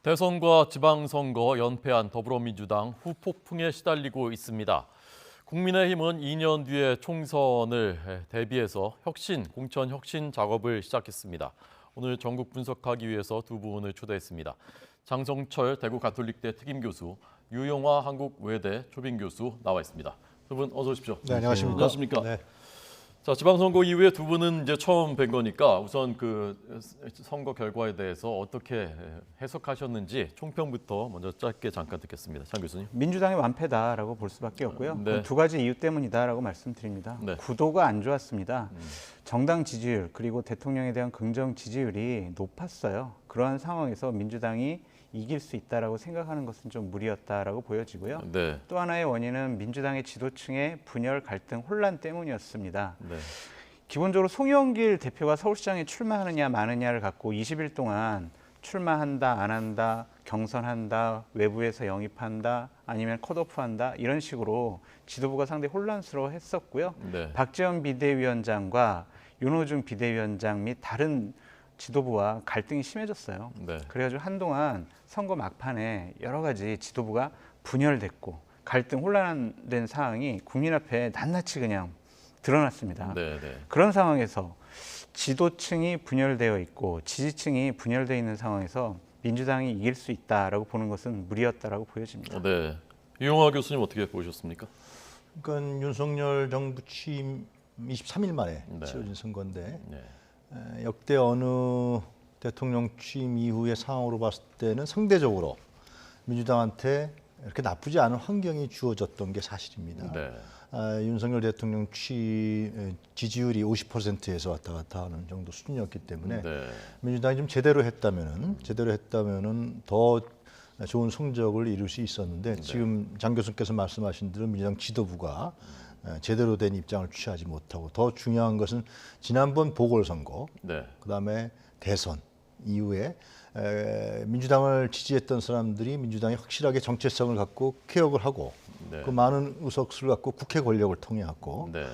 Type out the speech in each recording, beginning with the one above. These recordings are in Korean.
대선과 지방선거 연패한 더불어민주당 후폭풍에 시달리고 있습니다. 국민의힘은 2년 뒤에 총선을 대비해서 공천 혁신 작업을 시작했습니다. 오늘 전국 분석하기 위해서 두 분을 초대했습니다. 장성철 대구 가톨릭대 특임교수, 유용화 한국외대 초빙교수 나와 있습니다. 두 분 어서 오십시오. 네, 안녕하십니까? 안녕하십니까? 네. 자, 지방선거 이후에 두 분은 이제 처음 뵌 거니까 우선 그 선거 결과에 대해서 어떻게 해석하셨는지 총평부터 먼저 짧게 잠깐 듣겠습니다. 장 교수님. 민주당의 완패다라고 볼 수밖에 없고요. 네. 두 가지 이유 때문이다라고 말씀드립니다. 네. 구도가 안 좋았습니다. 정당 지지율 그리고 대통령에 대한 긍정 지지율이 높았어요. 그러한 상황에서 민주당이 이길 수 있다라고 생각하는 것은 좀 무리였다라고 보여지고요. 네. 또 하나의 원인은 민주당의 지도층의 분열, 갈등, 혼란 때문이었습니다. 네. 기본적으로 송영길 대표가 서울시장에 출마하느냐 마느냐를 갖고 20일 동안 출마한다, 안 한다, 경선한다, 외부에서 영입한다, 아니면 컷오프한다 이런 식으로 지도부가 상당히 혼란스러워했었고요. 네. 박지원 비대위원장과 윤호중 비대위원장 및 다른 지도부와 갈등이 심해졌어요. 네. 그래가지고 한동안 선거 막판에 여러 가지 지도부가 분열됐고 갈등 혼란된 상황이 국민 앞에 낱낱이 그냥 드러났습니다. 네. 네. 그런 상황에서 지도층이 분열되어 있고 지지층이 분열되어 있는 상황에서 민주당이 이길 수 있다라고 보는 것은 무리였다라고 보여집니다. 네. 유용화 교수님 어떻게 보셨습니까? 그러니까 윤석열 정부 취임 23일 만에 네. 치러진 선거인데 네. 역대 어느 대통령 취임 이후의 상황으로 봤을 때는 상대적으로 민주당한테 이렇게 나쁘지 않은 환경이 주어졌던 게 사실입니다. 네. 윤석열 대통령 지지율이 50%에서 왔다 갔다 하는 정도 수준이었기 때문에 네. 민주당이 좀 제대로 했다면은 더 좋은 성적을 이룰 수 있었는데 지금 장 교수께서 말씀하신 대로 민주당 지도부가 제대로 된 입장을 취하지 못하고 더 중요한 것은 지난번 보궐선거, 네. 그다음에 대선 이후에 민주당을 지지했던 사람들이 민주당이 확실하게 정체성을 갖고 개혁을 하고 네. 그 많은 의석수를 갖고 국회 권력을 통해 갖고 네.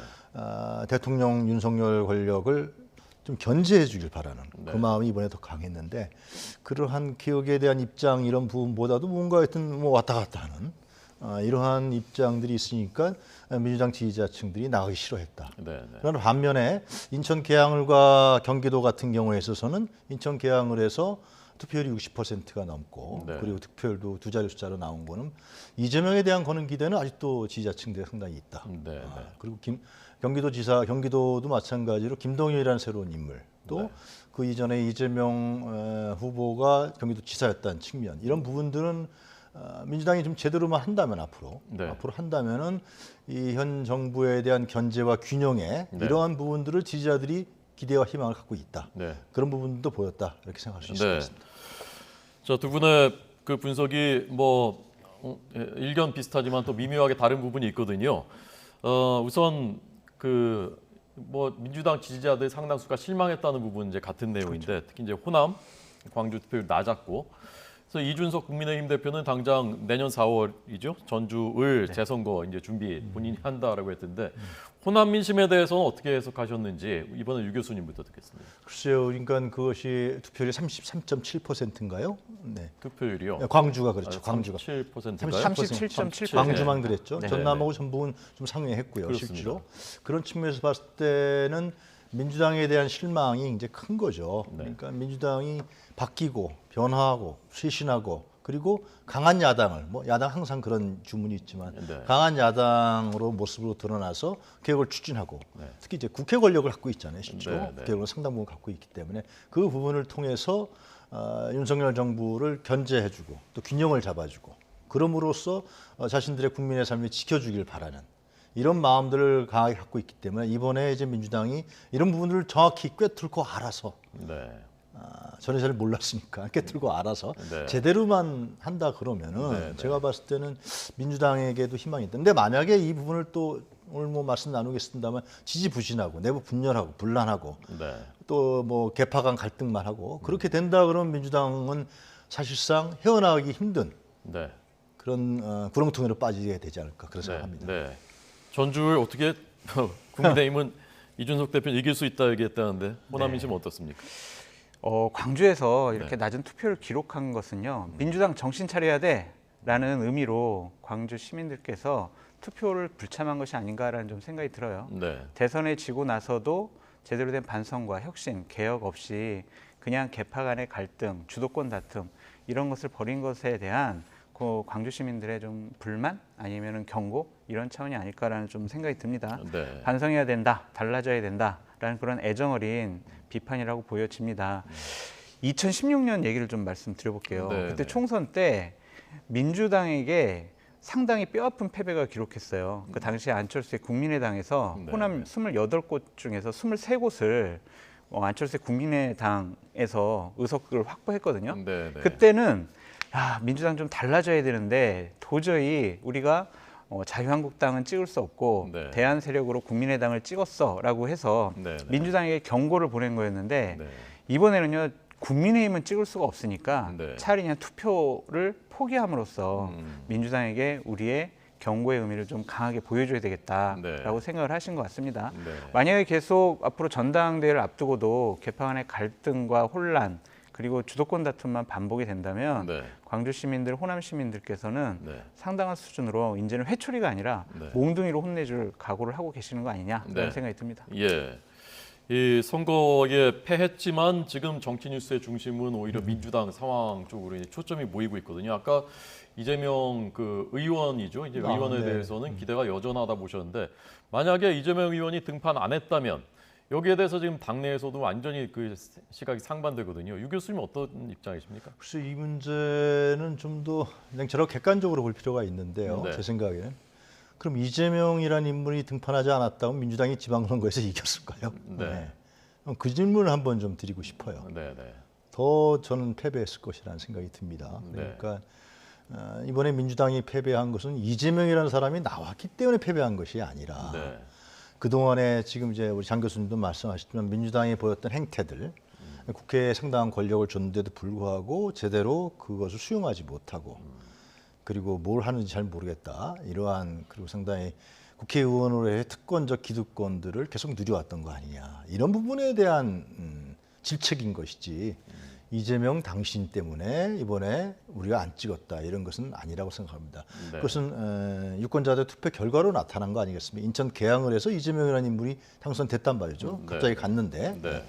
대통령 윤석열 권력을 좀 견제해 주길 바라는 네. 그 마음이 이번에 더 강했는데 그러한 개혁에 대한 입장 이런 부분보다도 뭔가 하여튼 뭐 왔다 갔다 하는 이러한 입장들이 있으니까 민주당 지지자층들이 나가기 싫어했다. 네. 그러나 반면에 인천 계양을과 경기도 같은 경우에 있어서는 인천 계양을에서 투표율이 60%가 넘고 네. 그리고 득표율도 두 자리 숫자로 나온 거는 이재명에 대한 거는 기대는 아직도 지지자층들이 상당히 있다. 네. 그리고 경기도도 마찬가지로 김동연이라는 새로운 인물 또 그 이전에 이재명 후보가 경기도 지사였다는 측면 이런 부분들은 민주당이 좀 제대로만 한다면 앞으로 한다면은 이 현 정부에 대한 견제와 균형에 이러한 부분들을 지지자들이 기대와 희망을 갖고 있다. 네. 그런 부분도 보였다 이렇게 생각할 수 있을 것 같습니다. 자, 두 분의 그 분석이 일견 비슷하지만 또 미묘하게 다른 부분이 있거든요. 우선 민주당 지지자들 상당수가 실망했다는 부분 이제 같은 내용인데 그렇죠. 특히 이제 호남, 광주 투표율 낮았고. 그래서 이준석 국민의힘 대표는 당장 내년 4월이죠. 전주을 재선거 이제 준비 본인이 한다라고 했던데 호남 민심에 대해서는 어떻게 해석하셨는지 이번에 유 교수님부터 듣겠습니다. 글쎄요, 그러니까 그것이 투표율이 33.7%인가요? 네. 투표율이요? 광주가 그렇죠. 광주가 37%인가요? 37.7%. 광주만 그랬죠. 네. 전남하고 전북은 좀 상회했고요. 그렇습니다. 실제로 그런 측면에서 봤을 때는 민주당에 대한 실망이 이제 큰 거죠. 네. 그러니까 민주당이 바뀌고 변화하고 쇄신하고 그리고 강한 야당을 야당 항상 그런 주문이 있지만 네. 강한 야당으로 모습으로 드러나서 개혁을 추진하고 네. 특히 이제 국회 권력을 갖고 있잖아요. 실제로 네. 국회 권력을 상당 부분 갖고 있기 때문에 그 부분을 통해서 윤석열 정부를 견제해주고 또 균형을 잡아주고 그럼으로써 자신들의 국민의 삶을 지켜주길 바라는 이런 마음들을 강하게 갖고 있기 때문에 이번에 이제 민주당이 이런 부분들을 정확히 꿰뚫고 알아서 저는 잘 몰랐으니까 꿰뚫고 알아서 제대로만 한다 그러면은 제가 봤을 때는 민주당에게도 희망이 있다. 근데 만약에 이 부분을 또 오늘 말씀 나누겠습니다만 지지부진하고 내부 분열하고 분란하고 또 개파 간 갈등만 하고 그렇게 된다 그러면 민주당은 사실상 헤어나가기 힘든 그런 구렁텅이로 빠지게 되지 않을까 그런 생각합니다. 전주를 어떻게 국민의힘은 이준석 대표는 이길 수 있다 얘기했다는데 호남 민심은 어떻습니까? 광주에서 이렇게 네. 낮은 투표를 기록한 것은요. 민주당 정신 차려야 돼라는 의미로 광주 시민들께서 투표를 불참한 것이 아닌가라는 좀 생각이 들어요. 네. 대선에 지고 나서도 제대로 된 반성과 혁신, 개혁 없이 그냥 계파 간의 갈등, 주도권 다툼 이런 것을 벌인 것에 대한 그 광주 시민들의 좀 불만 아니면은 경고 이런 차원이 아닐까라는 좀 생각이 듭니다. 네. 반성해야 된다, 달라져야 된다라는 그런 애정어린 비판이라고 보여집니다. 2016년 얘기를 좀 말씀드려볼게요. 네, 그때 네. 총선 때 민주당에게 상당히 뼈아픈 패배가 기록했어요. 그 당시에 안철수의 국민의당에서 네. 호남 28곳 중에서 23곳을 안철수의 국민의당에서 의석을 확보했거든요. 네, 네. 그때는 민주당 좀 달라져야 되는데 도저히 우리가 자유한국당은 찍을 수 없고 네. 대안 세력으로 국민의당을 찍었어라고 해서 네, 네. 민주당에게 경고를 보낸 거였는데 네. 이번에는요 국민의힘은 찍을 수가 없으니까 네. 차라리 그냥 투표를 포기함으로써 음. 민주당에게 우리의 경고의 의미를 좀 강하게 보여줘야 되겠다라고 네. 생각을 하신 것 같습니다. 네. 만약에 계속 앞으로 전당대회를 앞두고도 개파 간의 갈등과 혼란 그리고 주도권 다툼만 반복이 된다면 네. 광주 시민들, 호남 시민들께서는 네. 상당한 수준으로 이제는 회초리가 아니라 네. 몽둥이로 혼내줄 각오를 하고 계시는 거 아니냐라는 네. 생각이 듭니다. 예. 이 선거에 패했지만 지금 정치 뉴스의 중심은 오히려 민주당 상황 쪽으로 이제 초점이 모이고 있거든요. 아까 이재명 그 의원이죠. 이제 의원에 네. 대해서는 기대가 여전하다 보셨는데 만약에 이재명 의원이 등판 안 했다면 여기에 대해서 지금 당내에서도 완전히 그 시각이 상반되거든요. 유 교수님 어떤 입장이십니까? 글쎄 이 문제는 좀 더 냉철하고 객관적으로 볼 필요가 있는데요. 네. 제 생각에는. 그럼 이재명이라는 인물이 등판하지 않았다면 민주당이 지방선거에서 이겼을까요? 네. 그 질문을 한번 좀 드리고 싶어요. 네, 네. 더 저는 패배했을 것이라는 생각이 듭니다. 네. 그러니까 이번에 민주당이 패배한 것은 이재명이라는 사람이 나왔기 때문에 패배한 것이 아니라 네. 그동안에 지금 이제 우리 장 교수님도 말씀하셨지만 민주당이 보였던 행태들 국회에 상당한 권력을 줬는데도 불구하고 제대로 그것을 수용하지 못하고 그리고 뭘 하는지 잘 모르겠다 이러한 그리고 상당히 국회의원으로의 특권적 기득권들을 계속 누려왔던 거 아니냐 이런 부분에 대한 질책인 것이지 이재명 당신 때문에 이번에 우리가 안 찍었다 이런 것은 아니라고 생각합니다. 네. 그것은 유권자들 투표 결과로 나타난 거 아니겠습니까? 인천 계양을 해서 이재명이라는 인물이 당선됐단 말이죠. 네. 갑자기 갔는데 네.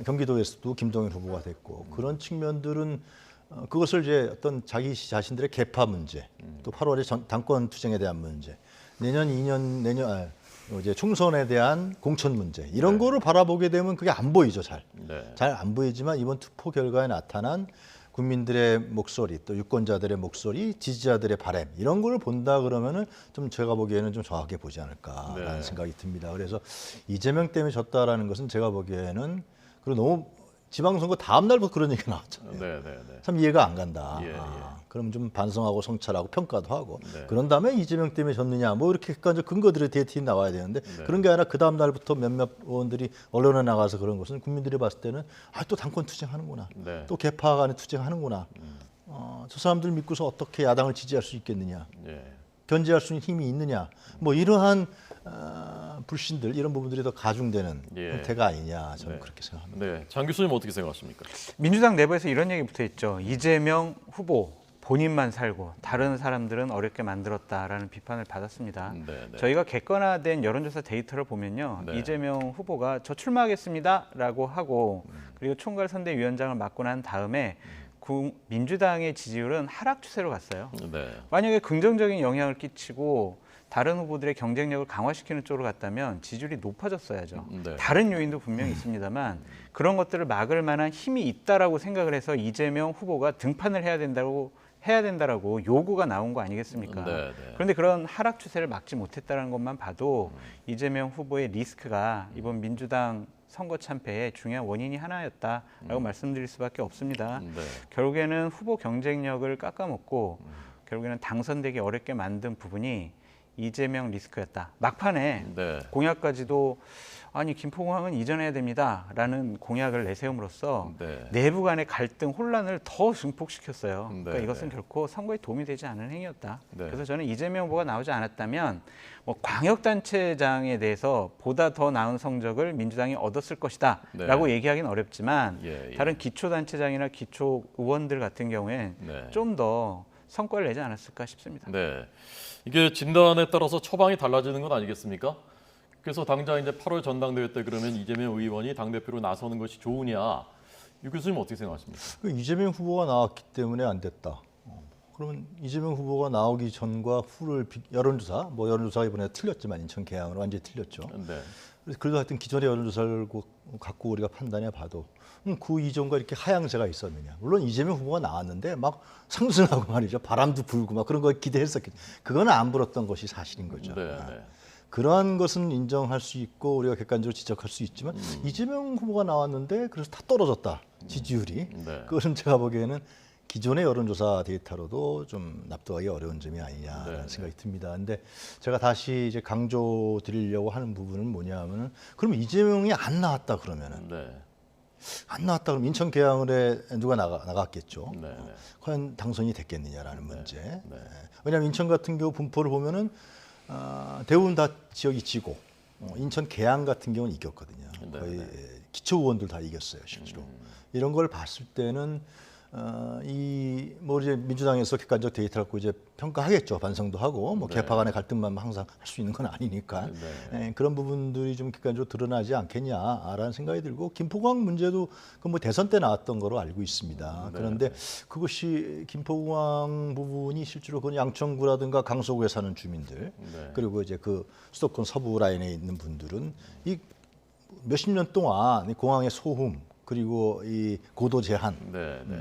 경기도에서도 김동연 후보가 됐고 그런 측면들은 그것을 이제 어떤 자기 자신들의 개파 문제, 또 8월에 당권 투쟁에 대한 문제, 내년 이제 총선에 대한 공천 문제 이런 거를 바라보게 되면 그게 안 보이죠, 잘. 네. 잘 안 보이지만 이번 투표 결과에 나타난 국민들의 목소리, 또 유권자들의 목소리, 지지자들의 바람 이런 걸 본다 그러면은 좀 제가 보기에는 좀 정확하게 보지 않을까라는 네. 생각이 듭니다. 그래서 이재명 때문에 졌다라는 것은 제가 보기에는 그리고 너무 지방선거 다음 날부터 그런 얘기가 나왔잖아요. 네, 네, 네. 참 이해가 안 간다. 예, 예. 그럼 좀 반성하고 성찰하고 평가도 하고 네. 그런 다음에 이재명 때문에 졌느냐 뭐 이렇게 객관적 근거들이 대티 나와야 되는데 네. 그런 게 아니라 그 다음 날부터 몇몇 의원들이 언론에 나가서 그런 것은 국민들이 봤을 때는 또 당권 투쟁하는구나. 네. 또 개파 간에 투쟁하는구나. 저 사람들 믿고서 어떻게 야당을 지지할 수 있겠느냐. 예. 견제할 수 있는 힘이 있느냐. 뭐 이러한 불신들 이런 부분들이 더 가중되는 예. 형태가 아니냐 저는 네. 그렇게 생각합니다. 네. 장 교수님 어떻게 생각하십니까? 민주당 내부에서 이런 얘기 붙어 있죠. 이재명 후보 본인만 살고 다른 사람들은 어렵게 만들었다라는 비판을 받았습니다. 네, 네. 저희가 객관화된 여론조사 데이터를 보면요. 네. 이재명 후보가 저 출마하겠습니다라고 하고 그리고 총괄선대위원장을 맡고 난 다음에 민주당의 지지율은 하락 추세로 갔어요. 네. 만약에 긍정적인 영향을 끼치고 다른 후보들의 경쟁력을 강화시키는 쪽으로 갔다면 지지율이 높아졌어야죠. 네. 다른 요인도 분명히 있습니다만 그런 것들을 막을 만한 힘이 있다라고 생각을 해서 이재명 후보가 등판을 해야 된다라고 요구가 나온 거 아니겠습니까? 네, 네. 그런데 그런 하락 추세를 막지 못했다는 것만 봐도 이재명 후보의 리스크가 이번 민주당 선거 참패의 중요한 원인이 하나였다라고 말씀드릴 수밖에 없습니다. 네. 결국에는 후보 경쟁력을 깎아먹고 결국에는 당선되기 어렵게 만든 부분이 이재명 리스크였다. 막판에 네. 공약까지도 아니 김포공항은 이전해야 됩니다라는 공약을 내세움으로써 네. 내부 간의 갈등 혼란을 더 증폭시켰어요. 네, 그러니까 이것은 네. 결코 선거에 도움이 되지 않은 행위였다. 네. 그래서 저는 이재명 후보가 나오지 않았다면 뭐 광역단체장에 대해서 보다 더 나은 성적을 민주당이 얻었을 것이다라고 네. 얘기하기는 어렵지만 예, 예. 다른 기초단체장이나 기초 의원들 같은 경우에 네. 좀 더 성과를 내지 않았을까 싶습니다. 네. 이게 진단에 따라서 처방이 달라지는 건 아니겠습니까? 그래서 당장 이제 8월 전당대회 때 그러면 이재명 의원이 당대표로 나서는 것이 좋으냐? 유 교수님 어떻게 생각하십니까? 이재명 후보가 나왔기 때문에 안 됐다. 그러면 이재명 후보가 나오기 전과 후를 여론조사, 뭐 여론조사가 이번에 틀렸지만 인천 계양으로 완전히 틀렸죠. 네. 그래도 하여튼 기존의 여론조사를 갖고 우리가 판단해 봐도 그 이전과 이렇게 하향세가 있었느냐. 물론 이재명 후보가 나왔는데 막 상승하고 말이죠. 바람도 불고 막 그런 거 기대했었겠죠. 그건 안 불었던 것이 사실인 거죠. 네, 네. 그러한 것은 인정할 수 있고 우리가 객관적으로 지적할 수 있지만 이재명 후보가 나왔는데 그래서 다 떨어졌다. 지지율이. 네. 그것은 제가 보기에는 기존의 여론조사 데이터로도 좀 납득하기 어려운 점이 아니냐라는 네. 생각이 듭니다. 근데 제가 다시 이제 강조드리려고 하는 부분은 뭐냐면은 그러면 이재명이 안 나왔다 그러면은 네. 안 나왔다 그러면 인천 계양을에 누가 나갔겠죠. 네. 네. 과연 당선이 됐겠느냐라는 문제. 네. 왜냐하면 인천 같은 경우 분포를 보면은 대부분 다 지역이 지고 인천 계양 같은 경우는 이겼거든요. 네, 거의 네. 기초 의원들 다 이겼어요, 실제로. 이런 걸 봤을 때는 이 뭐 이제 민주당에서 객관적 데이터 갖고 이제 평가하겠죠. 반성도 하고 뭐 네. 개파 간의 갈등만 항상 할 수 있는 건 아니니까 네. 그런 부분들이 좀 객관적으로 드러나지 않겠냐라는 생각이 들고 김포공항 문제도 그 뭐 대선 때 나왔던 거로 알고 있습니다. 네. 그런데 그것이 김포공항 부분이 실제로 그 양천구라든가 강서구에 사는 주민들 네. 그리고 이제 그 수도권 서부 라인에 있는 분들은 이 몇십 년 동안 이 공항의 소음 그리고 이 고도 제한 네. 네.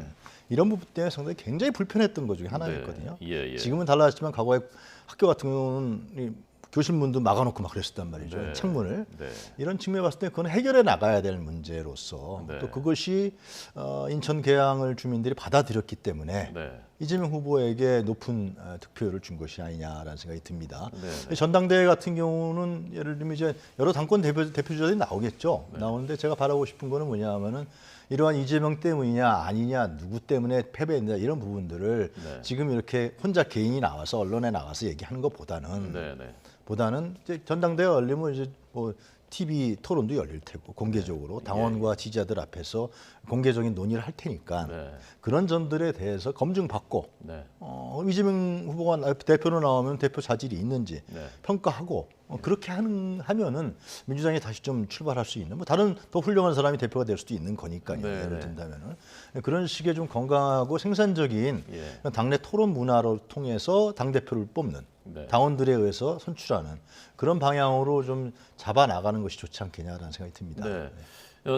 이런 부분 때문에 상당히 굉장히 불편했던 것 중에 하나였거든요. 네. 예, 예. 지금은 달라졌지만 과거에 학교 같은 경우는 이 교실 문도 막아놓고 막 그랬었단 말이죠. 네. 창문을. 네. 이런 측면에 봤을 때 그건 해결해 나가야 될 문제로서 네. 또 그것이 인천 계양을 주민들이 받아들였기 때문에 네. 이재명 후보에게 높은 득표율을 준 것이 아니냐라는 생각이 듭니다. 네. 전당대회 같은 경우는 예를 들면 이제 여러 당권 대표주자들이 나오겠죠. 네. 나오는데 제가 바라고 싶은 거는 뭐냐면은 이러한 이재명 때문이냐 아니냐 누구 때문에 패배했냐 이런 부분들을 네. 지금 이렇게 혼자 개인이 나와서 언론에 나와서 얘기하는 것보다는 네. 네. 이제 전당대회 열리면 이제 뭐 TV 토론도 열릴 테고 공개적으로 당원과 지지자들 앞에서 공개적인 논의를 할 테니까 네. 그런 점들에 대해서 검증받고 네. 이재명 후보가 대표로 나오면 대표 자질이 있는지 네. 평가하고 그렇게 하면은 민주당이 다시 좀 출발할 수 있는 뭐 다른 더 훌륭한 사람이 대표가 될 수도 있는 거니까요. 네, 예를 네. 든다면은 그런 식의 좀 건강하고 생산적인 예. 당내 토론 문화를 통해서 당 대표를 뽑는 네. 당원들에 의해서 선출하는 그런 방향으로 좀 잡아 나가는 것이 좋지 않겠냐라는 생각이 듭니다. 네.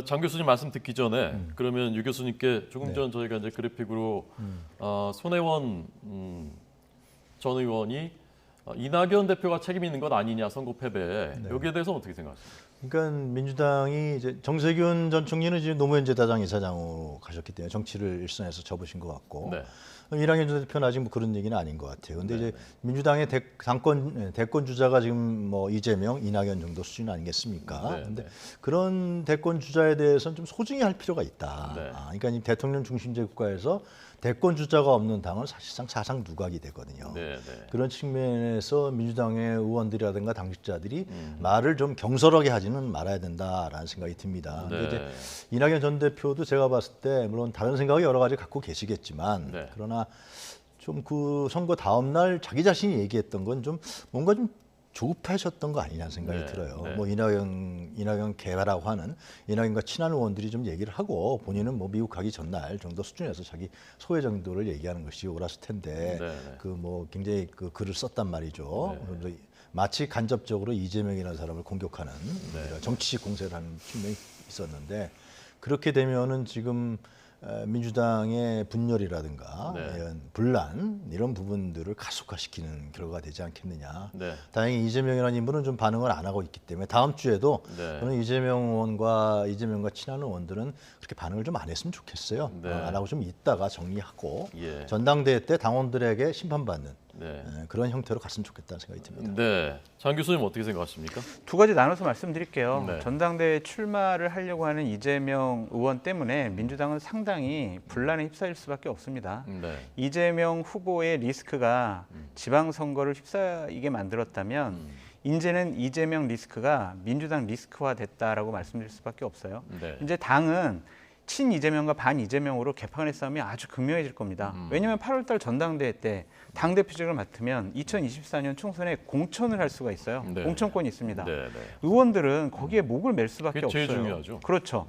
장 교수님 말씀 듣기 전에 그러면 유 교수님께 조금 전 저희가 이제 그래픽으로 손혜원 전 의원이 이낙연 대표가 책임 있는 것 아니냐 선거 패배에 여기에 대해서 어떻게 생각하십니까? 그러니까 민주당이 이제 정세균 전 총리는 지금 노무현 재단장 이사장으로 가셨기 때문에 정치를 일선에서 접으신 것 같고 네. 이낙연 전 대표는 아직 뭐 그런 얘기는 아닌 것 같아요. 근데 이제 민주당의 대권 주자가 지금 뭐 이재명, 이낙연 정도 수준 아니겠습니까? 네, 근데 네. 그런 대권 주자에 대해서는 좀 소중히 할 필요가 있다. 네. 그러니까 이 대통령 중심제 국가에서 대권 주자가 없는 당은 사실상 사상 누각이 되거든요. 네, 네. 그런 측면에서 민주당의 의원들이라든가 당직자들이 말을 좀 경솔하게 하지는 말아야 된다라는 생각이 듭니다. 근데 이제 네. 이낙연 전 대표도 제가 봤을 때 물론 다른 생각이 여러 가지 갖고 계시겠지만 네. 그러나 좀 그 선거 다음 날 자기 자신이 얘기했던 건 좀 뭔가 좀 조급하셨던 거 아니냐는 생각이 네, 들어요. 네. 뭐 이낙연 개라고 하는 이낙연과 친한 의원들이 좀 얘기를 하고 본인은 뭐 미국 가기 전날 정도 수준에서 자기 소외 정도를 얘기하는 것이 옳았을 텐데 네, 네. 그 뭐 굉장히 그 글을 썼단 말이죠. 네. 그래서 마치 간접적으로 이재명이라는 사람을 공격하는 네. 정치식 공세를 하는 측면이 있었는데 그렇게 되면은 지금 민주당의 분열이라든가 네. 이런 분란 이런 부분들을 가속화시키는 결과가 되지 않겠느냐. 네. 다행히 이재명이라는 인물은 좀 반응을 안 하고 있기 때문에 다음 주에도 네. 저는 이재명과 친한 의원들은 그렇게 반응을 좀 안 했으면 좋겠어요. 네. 안 하고 좀 있다가 정리하고 예. 전당대회 때 당원들에게 심판받는 네. 그런 형태로 갔으면 좋겠다는 생각이 듭니다. 네. 장 교수님 어떻게 생각하십니까? 두 가지 나눠서 말씀드릴게요. 네. 전당대회 출마를 하려고 하는 이재명 의원 때문에 민주당은 상당히 분란에 휩싸일 수밖에 없습니다. 네. 이재명 후보의 리스크가 지방선거를 휩싸이게 만들었다면 이제는 이재명 리스크가 민주당 리스크화 됐다라고 말씀드릴 수밖에 없어요. 네. 이제 당은 친 이재명과 반 이재명으로 개판의 싸움이 아주 극명해질 겁니다. 왜냐하면 8월달 전당대회 때 당 대표직을 맡으면 2024년 총선에 공천을 할 수가 있어요. 네. 공천권이 있습니다. 네. 네. 의원들은 거기에 목을 맬 수밖에 그게 없어요. 제일 중요하죠. 그렇죠.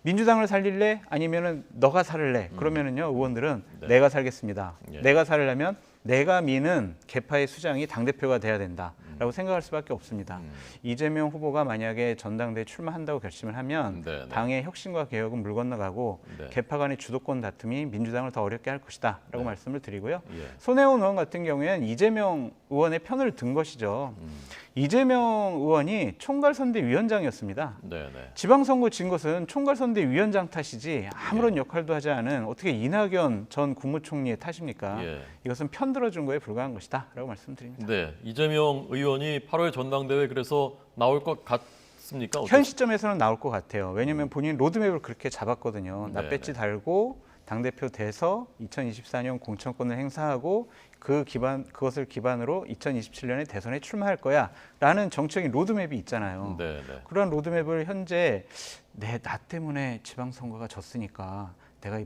민주당을 살릴래? 아니면은 너가 살을래? 그러면은요 의원들은 네. 내가 살겠습니다. 예. 내가 살려면 내가 미는 개파의 수장이 당 대표가 돼야 된다라고 생각할 수밖에 없습니다. 이재명 후보가 만약에 전당대회 출마한다고 결심을 하면 네, 네. 당의 혁신과 개혁은 물 건너가고 네. 개파 간의 주도권 다툼이 민주당을 더 어렵게 할 것이다라고 네. 말씀을 드리고요. 예. 손혜원 의원 같은 경우에는 이재명 의원의 편을 든 것이죠. 이재명 의원이 총괄선대위원장이었습니다. 네. 네. 지방선거 진 것은 총괄선대위원장 탓이지 아무런 역할도 하지 않은 어떻게 이낙연 전 국무총리의 탓입니까? 예. 이것은 편 들어준 거에 불과한 것이다라고 말씀드립니다. 네. 이재명 의원이 8월 전당대회 그래서 나올 것 같습니까? 현 시점에서는 나올 것 같아요. 왜냐하면 본인 로드맵을 그렇게 잡았거든요. 나 네, 배지 네. 달고 당대표 돼서 2024년 공천권을 행사하고 그것을 기반으로 2027년에 대선에 출마할 거야라는 정책인 로드맵이 있잖아요. 네. 네. 그런 로드맵을 현재 나 때문에 지방선거가 졌으니까 내가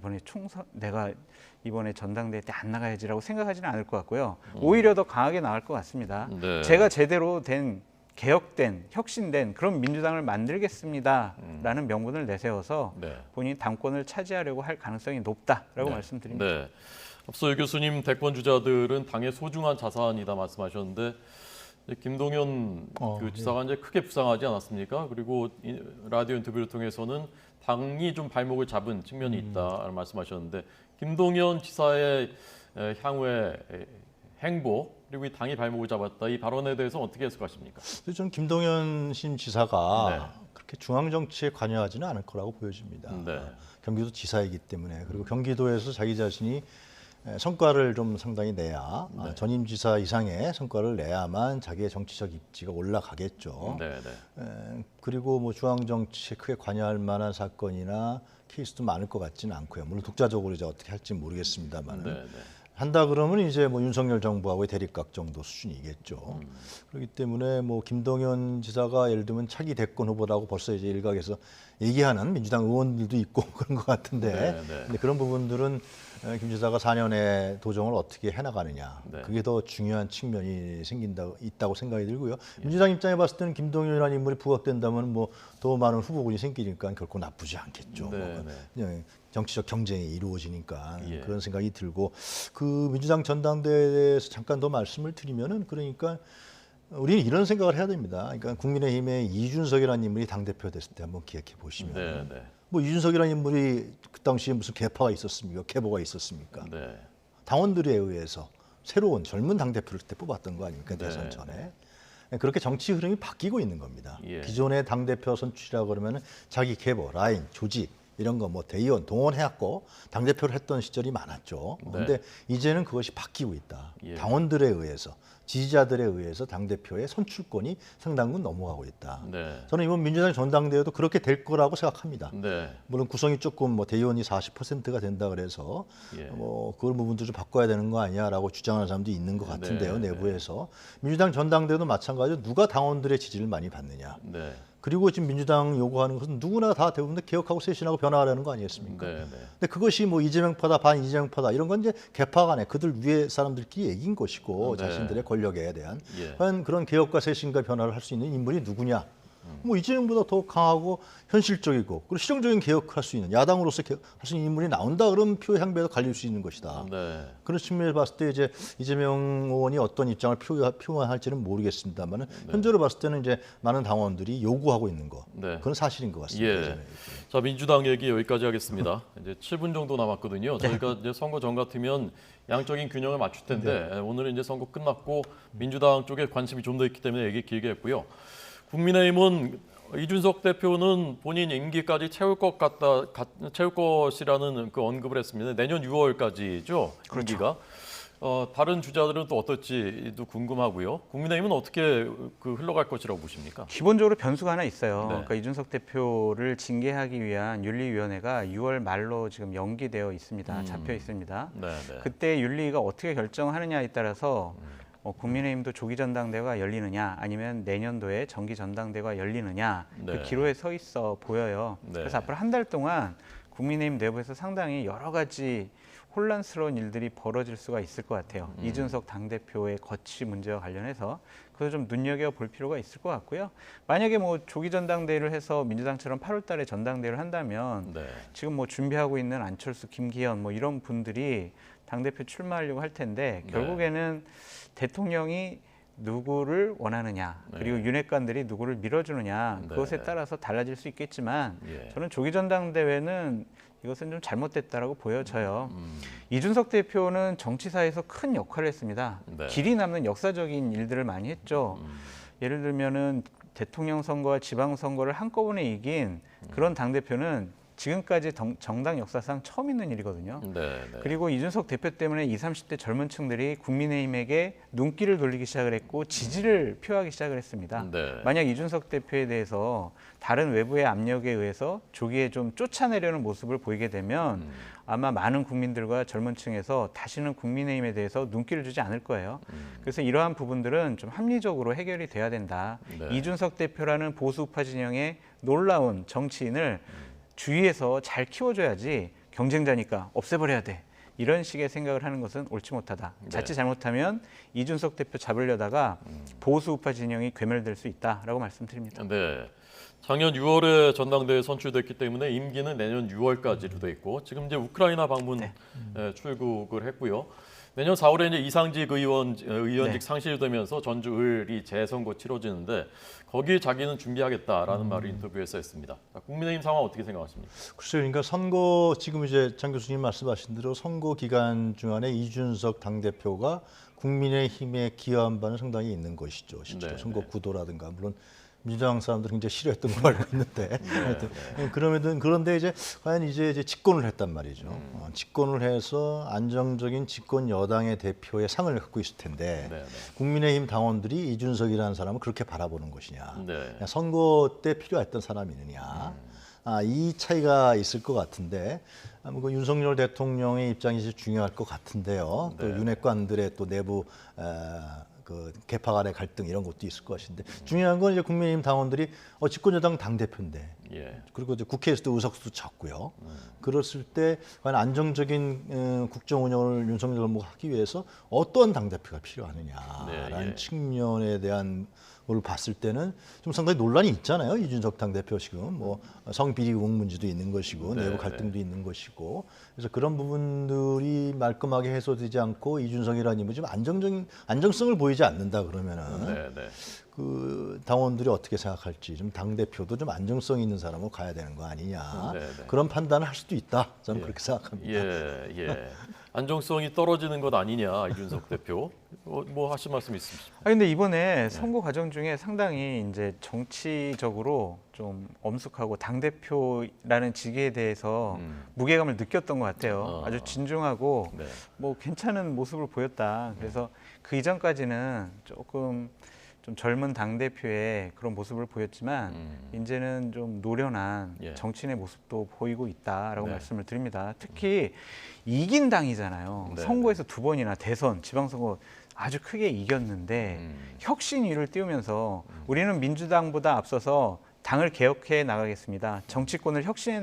이번에 전당대회 때 안 나가야지라고 생각하지는 않을 것 같고요. 오히려 더 강하게 나갈 것 같습니다. 네. 제가 제대로 된 개혁된 혁신된 그런 민주당을 만들겠습니다라는 명분을 내세워서 네. 본인 당권을 차지하려고 할 가능성이 높다라고 네. 말씀드립니다. 네. 앞서 유 교수님 대권 주자들은 당의 소중한 자산이다 말씀하셨는데 이제 김동연 그 지사가 이제 크게 부상하지 않았습니까? 그리고 라디오 인터뷰를 통해서는 당이 좀 발목을 잡은 측면이 있다라는 말씀하셨는데 김동연 지사의 향후의 행보 그리고 이 당이 발목을 잡았다 이 발언에 대해서 어떻게 해석하십니까? 저는 김동연 신 지사가 네. 그렇게 중앙 정치에 관여하지는 않을 거라고 보여집니다. 네. 경기도 지사이기 때문에 그리고 경기도에서 자기 자신이 성과를 좀 상당히 내야 네. 전임 지사 이상의 성과를 내야만 자기의 정치적 입지가 올라가겠죠. 네, 네. 그리고 뭐 중앙 정치에 크게 관여할 만한 사건이나 케이스도 많을 것 같지는 않고요. 물론 독자적으로 이제 어떻게 할지 모르겠습니다만. 네, 네. 한다 그러면 이제 뭐 윤석열 정부하고의 대립각 정도 수준이겠죠. 그렇기 때문에 뭐 김동연 지사가 예를 들면 차기 대권 후보라고 벌써 이제 일각에서 얘기하는 민주당 의원들도 있고 그런 것 같은데, 네, 네. 근데 그런 부분들은 김 지사가 4년의 도정을 어떻게 해나가느냐, 네. 그게 더 중요한 측면이 있다고 생각이 들고요. 민주당 입장에 봤을 때는 김동연이라는 인물이 부각된다면 뭐 더 많은 후보군이 생기니까 결코 나쁘지 않겠죠. 네, 그냥 정치적 경쟁이 이루어지니까 예. 그런 생각이 들고 그 민주당 전당대회에 대해서 잠깐 더 말씀을 드리면은 그러니까 우리는 이런 생각을 해야 됩니다. 그러니까 국민의힘의 이준석이라는 인물이 당대표 됐을 때 한번 기억해 보시면 네, 네. 뭐 이준석이라는 인물이 그 당시에 무슨 개파가 있었습니까? 계보가 있었습니까? 네. 당원들에 의해서 새로운 젊은 당대표를 그때 뽑았던 거 아닙니까? 네. 대선 전에. 그렇게 정치 흐름이 바뀌고 있는 겁니다. 예. 기존의 당대표 선출이라고 그러면 자기 계보, 라인, 조직 이런 거 뭐 대의원 동원해갖고 당대표를 했던 시절이 많았죠. 네. 그런데 이제는 그것이 바뀌고 있다. 예. 당원들에 의해서 지지자들에 의해서 당대표의 선출권이 상당군 넘어가고 있다. 네. 저는 이번 민주당 전당대회도 그렇게 될 거라고 생각합니다. 네. 물론 구성이 조금 뭐 대의원이 40%가 된다 그래서 예. 뭐 그런 부분도 좀 바꿔야 되는 거 아니야라고 주장하는 사람도 있는 것 같은데요. 네, 내부에서 민주당 전당대회도 마찬가지로 누가 당원들의 지지를 많이 받느냐. 네. 그리고 지금 민주당 요구하는 것은 누구나 다 대부분 개혁하고 쇄신하고 변화하려는 거 아니겠습니까? 네. 네. 근데 그것이 뭐 이재명파다 반 이재명파다 이런 건 이제 개파 간에 그들 위에 사람들끼리 얘기인 것이고 네. 자신들의 권력에 대한 예. 과연 그런 개혁과 쇄신과 변화를 할 수 있는 인물이 누구냐? 뭐 이재명보다 더 강하고 현실적이고 그리고 실용적인 개혁을 할 수 있는 야당으로서 할 수 있는 인물이 나온다 그러면 표 향배가 갈릴 수 있는 것이다. 네. 그런 측면을 봤을 때 이제 이재명 의원이 어떤 입장을 표현할지는 모르겠습니다만 현재로 봤을 때는 이제 많은 당원들이 요구하고 있는 거 네. 그건 사실인 것 같습니다. 예. 저는. 자, 민주당 얘기 여기까지 하겠습니다. 이제 7분 정도 남았거든요. 저희가 이제 선거 전 같으면 양적인 균형을 맞출 텐데 오늘은 이제 선거 끝났고 민주당 쪽에 관심이 좀 더 있기 때문에 얘기 길게 했고요. 국민의힘은 이준석 대표는 본인 임기까지 채울 것이라는 그 언급을 했습니다. 내년 6월까지죠. 임기가. 다른 주자들은 또 어떨지도 궁금하고요. 국민의힘은 어떻게 흘러갈 것이라고 보십니까? 기본적으로 변수가 하나 있어요. 네. 그러니까 이준석 대표를 징계하기 위한 윤리위원회가 6월 말로 지금 연기되어 있습니다. 잡혀 있습니다. 네, 네. 그때 윤리위가 어떻게 결정하느냐에 따라서 국민의힘도 조기 전당대회가 열리느냐 아니면 내년도에 정기 전당대회가 열리느냐 네. 그 기로에 서 있어 보여요. 네. 그래서 앞으로 한 달 동안 국민의힘 내부에서 상당히 여러 가지 혼란스러운 일들이 벌어질 수가 있을 것 같아요. 이준석 당대표의 거취 문제와 관련해서 그래서 좀 눈여겨볼 필요가 있을 것 같고요. 만약에 뭐 조기 전당대회를 해서 민주당처럼 8월 달에 전당대회를 한다면 네. 지금 뭐 준비하고 있는 안철수, 김기현 뭐 이런 분들이 당대표 출마하려고 할 텐데 네. 결국에는 대통령이 누구를 원하느냐 그리고 윤핵관들이 누구를 밀어주느냐 네. 그것에 따라서 달라질 수 있겠지만 예. 저는 조기 전당대회는 이것은 좀 잘못됐다라고 보여져요. 이준석 대표는 정치사에서 큰 역할을 했습니다. 네. 길이 남는 역사적인 일들을 많이 했죠. 예를 들면은 대통령 선거와 지방 선거를 한꺼번에 이긴 그런 당 대표는 지금까지 정당 역사상 처음 있는 일이거든요. 네, 네. 그리고 이준석 대표 때문에 20, 30대 젊은 층들이 국민의힘에게 눈길을 돌리기 시작을 했고 지지를 표하기 시작을 했습니다. 네. 만약 이준석 대표에 대해서 다른 외부의 압력에 의해서 조기에 좀 쫓아내려는 모습을 보이게 되면 아마 많은 국민들과 젊은 층에서 다시는 국민의힘에 대해서 눈길을 주지 않을 거예요. 그래서 이러한 부분들은 좀 합리적으로 해결이 돼야 된다. 네. 이준석 대표라는 보수 우파 진영의 놀라운 정치인을 주위에서 잘 키워줘야지 경쟁자니까 없애버려야 돼. 이런 식의 생각을 하는 것은 옳지 못하다. 네. 자칫 잘못하면 이준석 대표 잡으려다가 보수 우파 진영이 괴멸될 수 있다라고 말씀드립니다. 네. 작년 6월에 전당대회 선출됐기 때문에 임기는 내년 6월까지로 돼 있고 지금 이제 우크라이나 방문 출국을 했고요. 내년 4월에 이제 이상직 의원직 네. 상실되면서 전주을이 재선거 치러지는데 거기에 자기는 준비하겠다라는 말을 인터뷰에서 했습니다. 자, 국민의힘 상황 어떻게 생각하십니까? 글쎄요, 그러니까 선거 지금 이제 장 교수님 말씀하신 대로 선거 기간 중간에 이준석 당대표가 국민의힘에 기여한 바는 상당히 있는 것이죠. 실제로 네, 선거 네. 구도라든가 물론 민주당 사람들은 굉장히 싫어했던 걸로 알고 있는데 하여튼 그런데 이제 과연 이제 집권을 했단 말이죠. 집권을 해서 안정적인 집권 여당의 대표의 상을 갖고 있을 텐데 네, 네. 국민의힘 당원들이 이준석이라는 사람을 그렇게 바라보는 것이냐, 네. 그냥 선거 때 필요했던 사람이느냐. 이 차이가 있을 것 같은데 그 윤석열 대통령의 입장이 제일 중요할 것 같은데요. 또 네. 윤핵관들의 또 내부 그 개파 간의 갈등 이런 것도 있을 것인데 중요한 건 이제 국민의힘 당원들이 집권여당 당 대표인데 예. 그리고 이제 국회에서도 의석수도 적고요. 그랬을 때 과연 안정적인 국정 운영을 윤석열 정부가 하기 위해서 어떤 당 대표가 필요하느냐라는 네, 예. 측면에 대한 걸 봤을 때는 좀 상당히 논란이 있잖아요. 이준석 당 대표 지금 뭐 성비리 의혹 문제도 있는 것이고 네, 내부 갈등도 있는 것이고 그래서 그런 부분들이 말끔하게 해소되지 않고 이준석이라는 인물이 좀 안정성을 보이지 않는다 그러면은 네, 네. 그 당원들이 어떻게 생각할지 좀 당 대표도 좀 안정성 있는 사람으로 가야 되는 거 아니냐 네, 네. 그런 판단을 할 수도 있다. 저는 그렇게 생각합니다. 예, 예. 안정성이 떨어지는 것 아니냐 이준석 대표. 뭐 하실 말씀 있으십니까? 근데 이번에 선거 과정 중에 상당히 이제 정치적으로 좀 엄숙하고 당 대표라는 직위에 대해서 무게감을 느꼈던 것 같아요. 아주 진중하고 네. 뭐 괜찮은 모습을 보였다. 그래서 그 이전까지는 조금 좀 젊은 당 대표의 그런 모습을 보였지만 이제는 좀 노련한 예. 정치인의 모습도 보이고 있다라고 네. 말씀을 드립니다. 특히 이긴 당이잖아요. 네. 선거에서 2번이나 대선, 지방선거 아주 크게 이겼는데 혁신 위를 띄우면서 우리는 민주당보다 앞서서 당을 개혁해 나가겠습니다. 정치권을 혁신해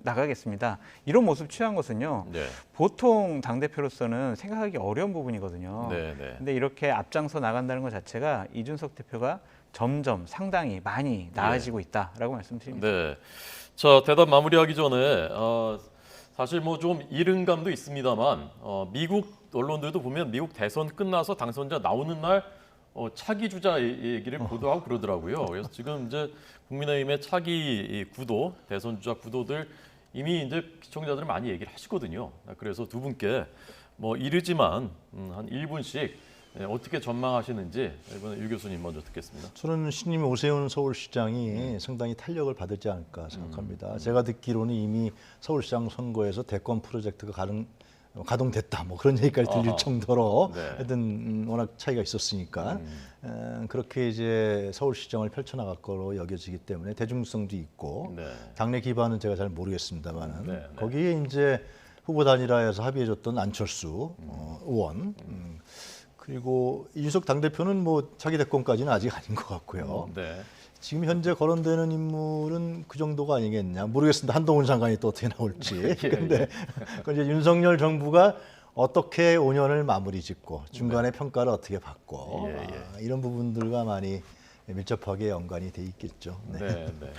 나가겠습니다. 이런 모습 취한 것은요. 네. 보통 당대표로서는 생각하기 어려운 부분이거든요. 네, 네. 근데 이렇게 앞장서 나간다는 것 자체가 이준석 대표가 점점 상당히 많이 나아지고 있다라고 말씀드립니다. 네. 자, 대답 마무리하기 전에 사실 뭐 좀 이른 감도 있습니다만 미국 언론들도 보면 미국 대선 끝나서 당선자 나오는 날 차기 주자 얘기를 보도하고 그러더라고요. 그래서 지금 이제 국민의힘의 차기 구도, 대선 주자 구도들 이미 이제 시청자들은 많이 얘기를 하시거든요. 그래서 두 분께 뭐 이르지만 한 1분씩 어떻게 전망하시는지 이번에 유 교수님 먼저 듣겠습니다. 저는 신임 오세훈 서울시장이 상당히 탄력을 받을지 않을까 생각합니다. 제가 듣기로는 이미 서울시장 선거에서 대권 프로젝트가 가동됐다 뭐 그런 얘기까지 들릴 아하. 정도로 네. 하여튼 워낙 차이가 있었으니까 그렇게 이제 서울시정을 펼쳐나갈 거로 여겨지기 때문에 대중성도 있고 네. 당내 기반은 제가 잘 모르겠습니다만은 네, 네. 거기에 이제 후보 단일화에서 합의해줬던 안철수 의원 그리고 이준석 당대표는 뭐 차기 대권까지는 아직 아닌 것 같고요. 네. 지금 현재 거론되는 인물은 그 정도가 아니겠냐 모르겠습니다. 한동훈 장관이 또 어떻게 나올지. 근데 그건 이제 윤석열 정부가 어떻게 5년을 마무리 짓고 중간에 평가를 어떻게 받고 이런 부분들과 많이 밀접하게 연관이 돼 있겠죠. 네. 네, 네.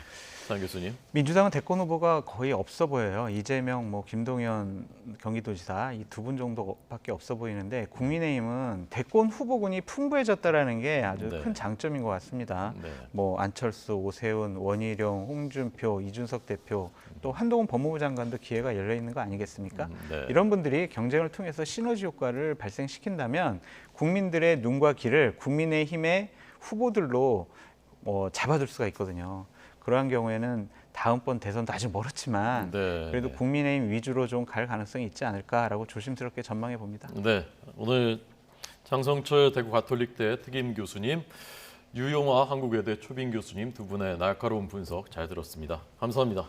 장 교수님. 민주당은 대권 후보가 거의 없어 보여요. 이재명, 뭐 김동연 경기도지사 이 두 분 정도밖에 없어 보이는데 국민의힘은 대권 후보군이 풍부해졌다라는 게 아주 네. 큰 장점인 것 같습니다. 네. 뭐 안철수, 오세훈, 원희룡, 홍준표, 이준석 대표, 또 한동훈 법무부 장관도 기회가 열려 있는 거 아니겠습니까? 네. 이런 분들이 경쟁을 통해서 시너지 효과를 발생시킨다면 국민들의 눈과 귀를 국민의힘의 후보들로 잡아둘 수가 있거든요. 그러한 경우에는 다음번 대선도 아직 멀었지만 네, 그래도 네. 국민의힘 위주로 좀 갈 가능성이 있지 않을까라고 조심스럽게 전망해 봅니다. 네. 오늘 장성철 대구 가톨릭대 특임 교수님, 유용화 한국외대 초빙 교수님 두 분의 날카로운 분석 잘 들었습니다. 감사합니다.